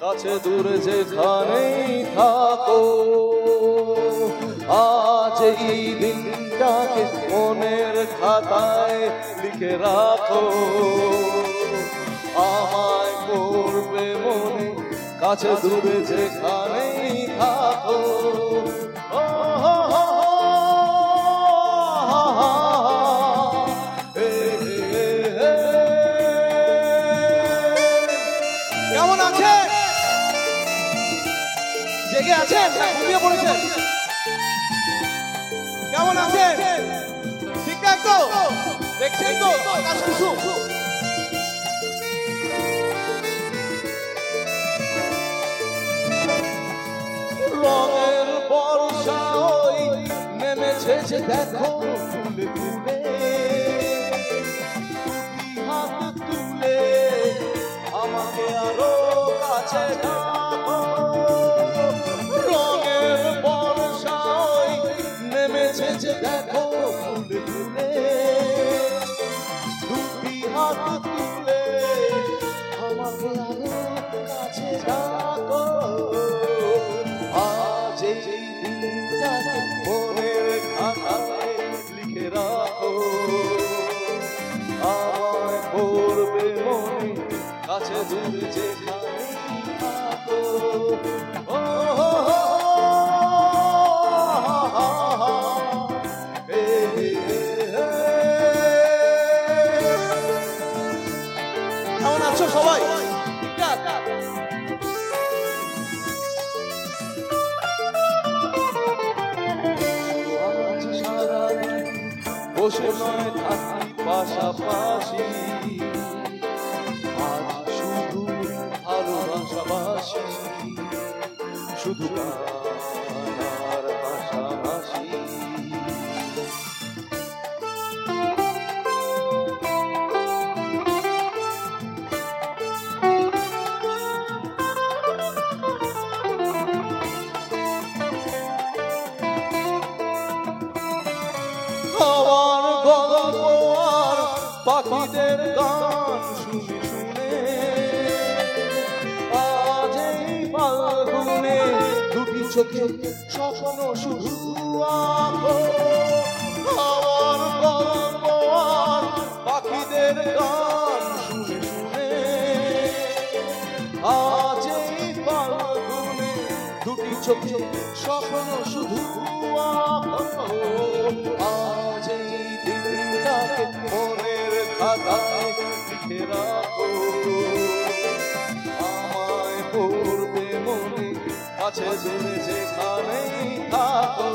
কাছে দূরে যেখানেই থাকো, আজ এই দিনটাকে মনের খাতায় লিখে রাখো। আমায় করবে মনে কাছে দূরে যেখানেই থাকো। কেমন আছে? জেগে আছেন না ঘুমিয়ে পড়েছেন? কেমন আছে? ঠিকঠাক তো? দেখছেন তো আকাশ কুসুম? রঙের বর্ষা ওই নেমেছে যে দেখো ফুলে ফুলে, দুটি হাত তুলে আমাকে আরো কাছে ডাকো। রঙের বর্ষা ওই নেমেছে যে দেখো ফুলে ফুলে, দুটি হাত তুলে আমাকে আরো কাছে ডাকো। আজ এই দিনটাকে মনের খাতায় লিখে রাখো। আমায় করবে মনে কাছে দূরে যেখানেই থাকো। কেমন আছো সবাই? ঠিকঠাক? আজ সারাদিন বসে নয় থাকি পাশাপাশি, আজ শুধু ভালোবাসাবাসি, শুধু গান আর হাসাহাসি। আমার গল্প আর পাখিদের গান শুনে শুনে, আজ এই ফাল্গুনে দুটি চোখে স্বপ্ন শুধু আঁকো। আমার গল্প আর পাখিদের গান শুনে শুনে, আজ এই ফাল্গুনে দুটি চোখে স্বপ্ন শুধু আঁকো। আজ এই দিনটাকে মনের খাতায় লিখে রাখো। আমায় করবে মনে কাছে দূরে যেখানেই থাকো।